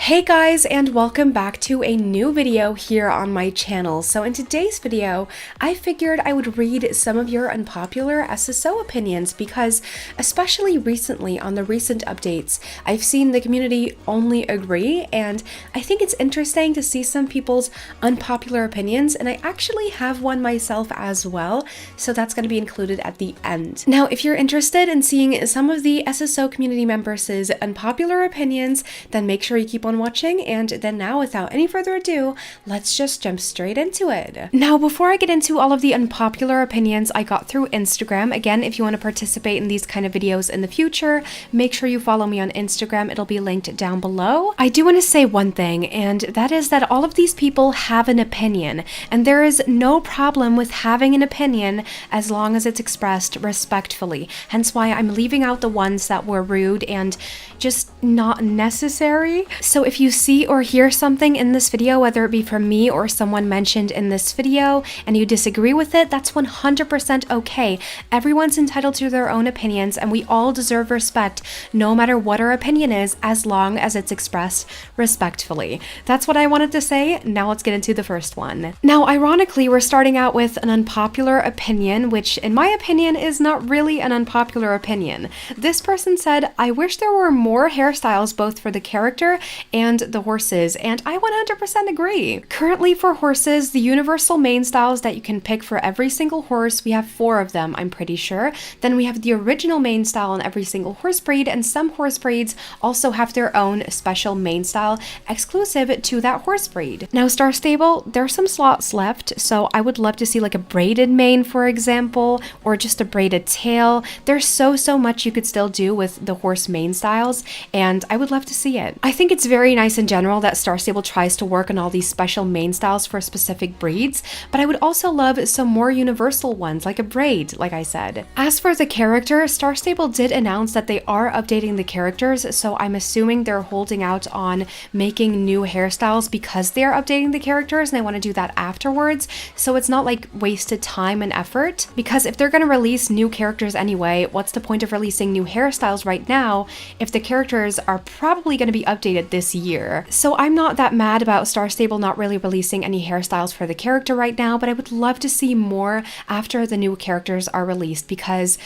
Hey guys, and welcome back to a new video here on my channel. So in today's video, I figured I would read some of your unpopular SSO opinions because especially recently on the recent updates, I've seen the community only agree, and I think it's interesting to see some people's unpopular opinions, and I actually have one myself as well, so that's going to be included at the end. Now, if you're interested in seeing some of the SSO community members' unpopular opinions, then make sure you keep on watching, and then now without any further ado, let's just jump straight into it. Now, before I get into all of the unpopular opinions I got through Instagram, again, if you want to participate in these kind of videos in the future, make sure you follow me on Instagram. It'll be linked down below. I do want to say one thing, and that is that all of these people have an opinion, and there is no problem with having an opinion as long as it's expressed respectfully. Hence why I'm leaving out the ones that were rude and just not necessary. So if you see or hear something in this video, whether it be from me or someone mentioned in this video, and you disagree with it, that's 100% okay. Everyone's entitled to their own opinions, and we all deserve respect, no matter what our opinion is, as long as it's expressed respectfully. That's what I wanted to say. Now let's get into the first one. Now, ironically, we're starting out with an unpopular opinion, which in my opinion is not really an unpopular opinion. This person said, "I wish there were more hairstyles both for the character and the horses," and I 100% agree. Currently for horses, the universal mane styles that you can pick for every single horse, we have 4 of them, I'm pretty sure. Then we have the original mane style on every single horse breed, and some horse breeds also have their own special mane style exclusive to that horse breed. Now, Star Stable, there's some slots left, so I would love to see like a braided mane, for example, or just a braided tail. There's so much you could still do with the horse mane styles, and I would love to see it. I think it's very nice in general that Star Stable tries to work on all these special mane styles for specific breeds, but I would also love some more universal ones, like a braid, like I said. As for the character, Star Stable did announce that they are updating the characters, so I'm assuming they're holding out on making new hairstyles because they are updating the characters, and they want to do that afterwards, so it's not like wasted time and effort, because if they're going to release new characters anyway, what's the point of releasing new hairstyles right now if the characters are probably going to be updated this year? So I'm not that mad about Star Stable not really releasing any hairstyles for the character right now, but I would love to see more after the new characters are released, because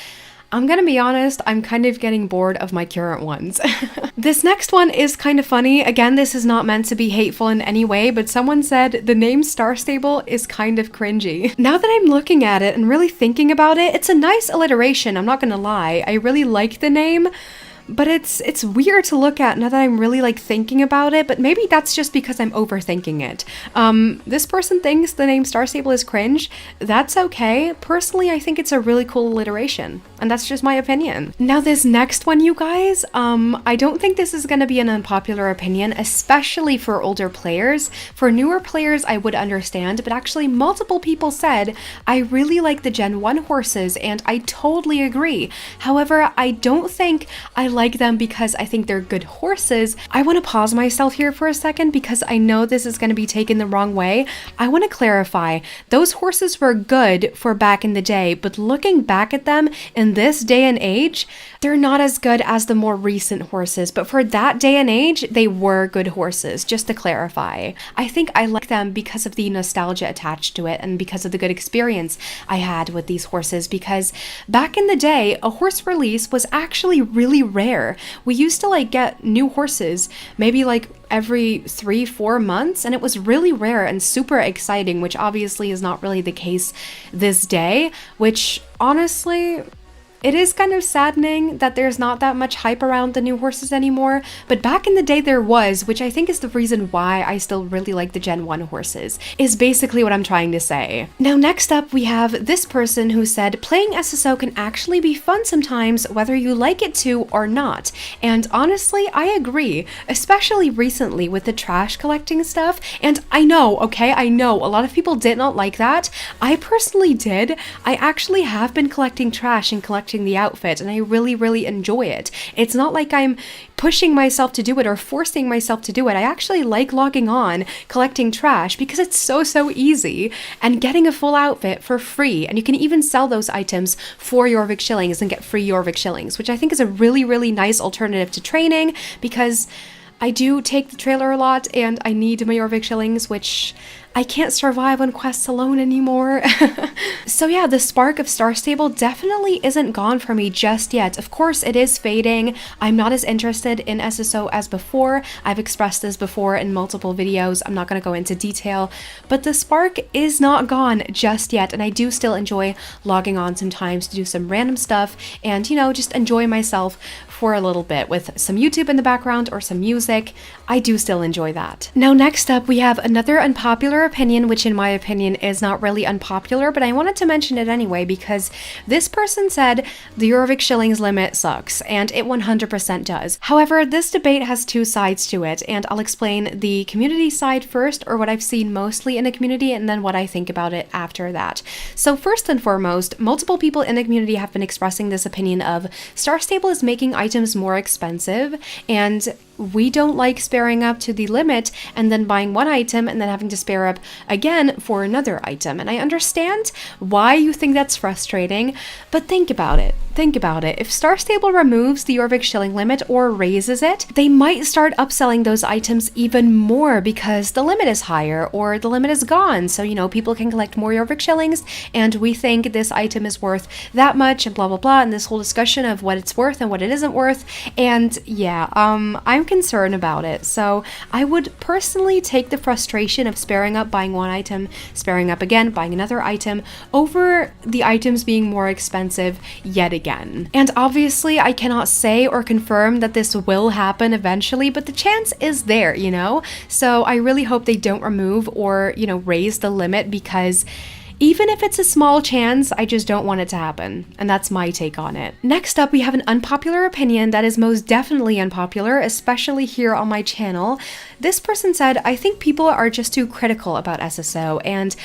I'm gonna be honest, I'm kind of getting bored of my current ones. This next one is kind of funny. Again, this is not meant to be hateful in any way, but someone said the name Star Stable is kind of cringy. Now that I'm looking at it and really thinking about it, it's a nice alliteration, I'm not gonna lie. I really like the name, but it's weird to look at now that I'm really like thinking about it, but maybe that's just because I'm overthinking it. This person thinks the name Star Stable is cringe. That's okay. Personally, I think it's a really cool alliteration, and that's just my opinion. Now this next one, you guys, I don't think this is gonna be an unpopular opinion, especially for older players. For newer players, I would understand, but actually multiple people said, "I really like the Gen 1 horses," and I totally agree. However, I don't think I like them because I think they're good horses. I want to pause myself here for a second because I know this is going to be taken the wrong way. I want to clarify, those horses were good for back in the day, but looking back at them in this day and age, they're not as good as the more recent horses, but for that day and age, they were good horses, just to clarify. I think I like them because of the nostalgia attached to it and because of the good experience I had with these horses, because back in the day, a horse release was actually really rare. We used to like get new horses maybe like every 3-4 months, and it was really rare and super exciting, which obviously is not really the case this day, which honestly, it is kind of saddening that there's not that much hype around the new horses anymore, but back in the day there was, which I think is the reason why I still really like the Gen 1 horses, is basically what I'm trying to say. Now next up we have this person who said, "Playing SSO can actually be fun sometimes, whether you like it to or not." And honestly, I agree, especially recently with the trash collecting stuff, and I know, okay, I know a lot of people did not like that. I personally did. I actually have been collecting trash and collecting the outfit, and I really enjoy it. It's not like I'm pushing myself to do it or forcing myself to do it. I actually like logging on, collecting trash, because it's so easy, and getting a full outfit for free, and you can even sell those items for Jorvik shillings and get free Jorvik shillings, which I think is a really nice alternative to training, because I do take the trailer a lot, and I need my Jorvik shillings, which I can't survive on quests alone anymore. So yeah, the spark of Star Stable definitely isn't gone for me just yet. Of course, it is fading. I'm not as interested in SSO as before. I've expressed this before in multiple videos. I'm not going to go into detail, but the spark is not gone just yet, and I do still enjoy logging on sometimes to do some random stuff and, you know, just enjoy myself for a little bit with some YouTube in the background or some music. I do still enjoy that. Now, next up, we have another unpopular opinion, which in my opinion is not really unpopular, but I wanted to mention it anyway because this person said the Jorvik shillings limit sucks, and it 100% does. However, this debate has two sides to it, and I'll explain the community side first, or what I've seen mostly in the community, and then what I think about it after that. So first and foremost, multiple people in the community have been expressing this opinion of Star Stable is making items more expensive, and we don't like sparing up to the limit and then buying one item and then having to spare up again for another item. And I understand why you think that's frustrating, but think about it. Think about it. If Star Stable removes the Jorvik shilling limit or raises it, they might start upselling those items even more because the limit is higher or the limit is gone. So, you know, people can collect more Jorvik shillings and we think this item is worth that much and blah, blah, blah. And this whole discussion of what it's worth and what it isn't worth. And yeah, I'm concerned about it. So I would personally take the frustration of sparing up, buying one item, sparing up again, buying another item over the items being more expensive yet again. And obviously I cannot say or confirm that this will happen eventually, but the chance is there, you know? So I really hope they don't remove or, you know, raise the limit, because even if it's a small chance, I just don't want it to happen. And that's my take on it. Next up, we have an unpopular opinion that is most definitely unpopular, especially here on my channel. This person said, I think people are just too critical about SSO, and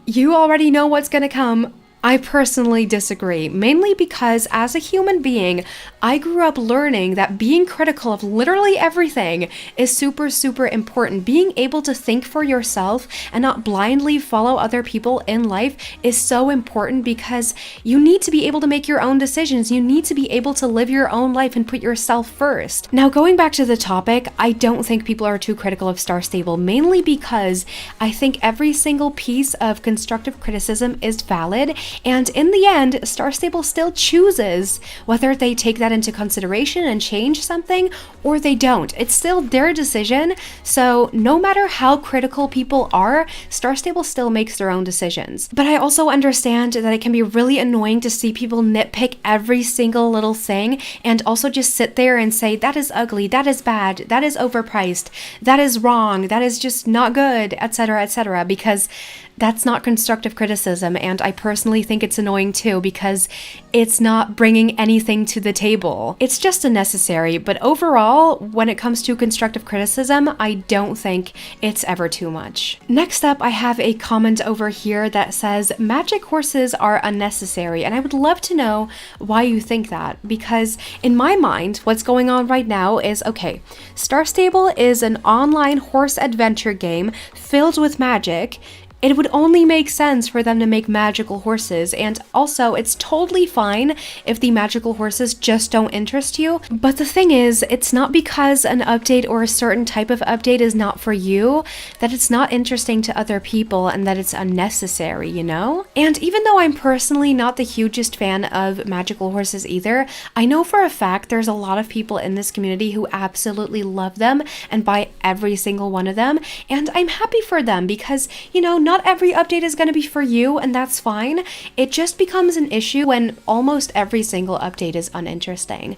you already know what's gonna come. I personally disagree, mainly because as a human being, I grew up learning that being critical of literally everything is super, super important. Being able to think for yourself and not blindly follow other people in life is so important, because you need to be able to make your own decisions. You need to be able to live your own life and put yourself first. Now, going back to the topic, I don't think people are too critical of Star Stable, mainly because I think every single piece of constructive criticism is valid. And in the end, Star Stable still chooses whether they take that into consideration and change something or they don't. It's still their decision. So no matter how critical people are, Star Stable still makes their own decisions. But I also understand that it can be really annoying to see people nitpick every single little thing and also just sit there and say, that is ugly, that is bad, that is overpriced, that is wrong, that is just not good, etc., because that's not constructive criticism, and I personally think it's annoying too, because it's not bringing anything to the table. It's just unnecessary, but overall, when it comes to constructive criticism, I don't think it's ever too much. Next up, I have a comment over here that says, magic horses are unnecessary, and I would love to know why you think that, because in my mind, what's going on right now is, okay, Star Stable is an online horse adventure game filled with magic. It would only make sense for them to make magical horses, and also it's totally fine if the magical horses just don't interest you. But the thing is, it's not because an update or a certain type of update is not for you that it's not interesting to other people and that it's unnecessary, you know? And even though I'm personally not the hugest fan of magical horses either, I know for a fact there's a lot of people in this community who absolutely love them and buy every single one of them, and I'm happy for them because, you know, not every update is going to be for you, and that's fine. It just becomes an issue when almost every single update is uninteresting.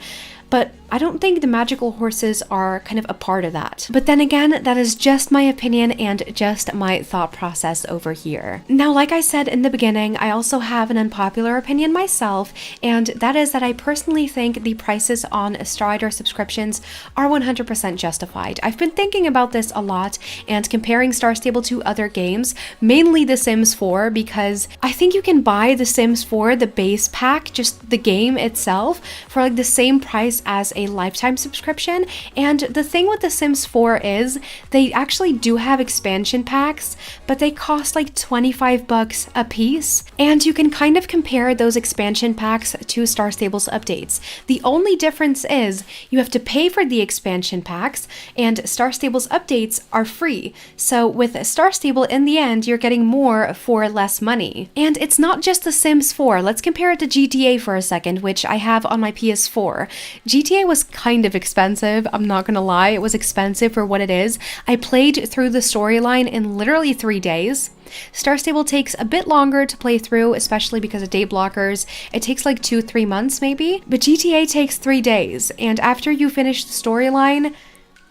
But I don't think the magical horses are kind of a part of that. But then again, that is just my opinion and just my thought process over here. Now, like I said in the beginning, I also have an unpopular opinion myself, and that is that I personally think the prices on Strider subscriptions are 100% justified. I've been thinking about this a lot and comparing Star Stable to other games, mainly The Sims 4, because I think you can buy The Sims 4, the base pack, just the game itself, for like the same price this as a lifetime subscription. And the thing with The Sims 4 is they actually do have expansion packs, but they cost like 25 bucks a piece. And you can kind of compare those expansion packs to Star Stable's updates. The only difference is you have to pay for the expansion packs, and Star Stable's updates are free. So with Star Stable, in the end, you're getting more for less money. And it's not just The Sims 4. Let's compare it to GTA for a second, which I have on my PS4. GTA was kind of expensive, I'm not gonna lie. It was expensive for what it is. I played through the storyline in literally 3 days. Star Stable takes a bit longer to play through, especially because of day blockers. It takes like 2-3 months maybe, but GTA takes 3 days, and after you finish the storyline,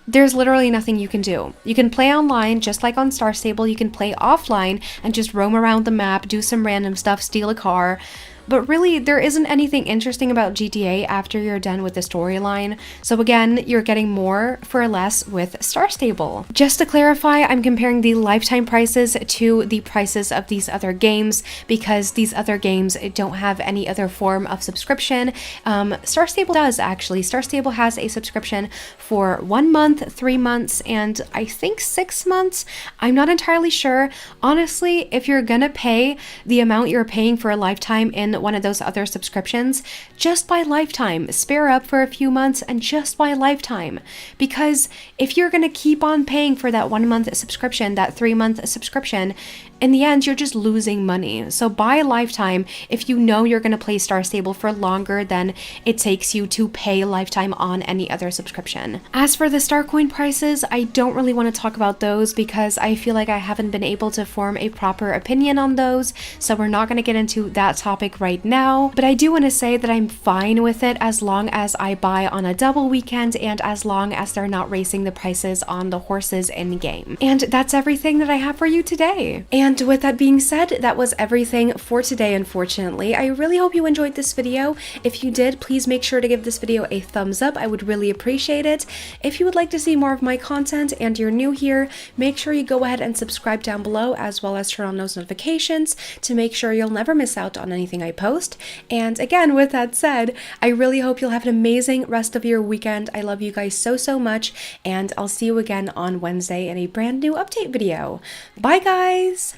there's literally nothing you can do. You can play online, just like on Star Stable. You can play offline and just roam around the map, do some random stuff, steal a car. But really, there isn't anything interesting about GTA after you're done with the storyline. So again, you're getting more for less with Star Stable. Just to clarify, I'm comparing the lifetime prices to the prices of these other games because these other games don't have any other form of subscription. Star Stable does actually. Star Stable has a subscription for 1 month, 3 months, and I think 6 months. I'm not entirely sure. Honestly, if you're gonna pay the amount you're paying for a lifetime in one of those other subscriptions, just buy lifetime. Spare up for a few months and just buy lifetime. Because if you're gonna keep on paying for that 1 month subscription, that 3 month subscription, in the end, you're just losing money. So buy lifetime if you know you're going to play Star Stable for longer than it takes you to pay lifetime on any other subscription. As for the Star Coin prices, I don't really want to talk about those because I feel like I haven't been able to form a proper opinion on those, so we're not going to get into that topic right now. But I do want to say that I'm fine with it as long as I buy on a double weekend and as long as they're not raising the prices on the horses in game. And that's everything that I have for you today. And with that being said, that was everything for today, unfortunately. I really hope you enjoyed this video. If you did, please make sure to give this video a thumbs up. I would really appreciate it. If you would like to see more of my content and you're new here, make sure you go ahead and subscribe down below, as well as turn on those notifications to make sure you'll never miss out on anything I post. And again, with that said, I really hope you'll have an amazing rest of your weekend. I love you guys so, so much, and I'll see you again on Wednesday in a brand new update video. Bye, guys!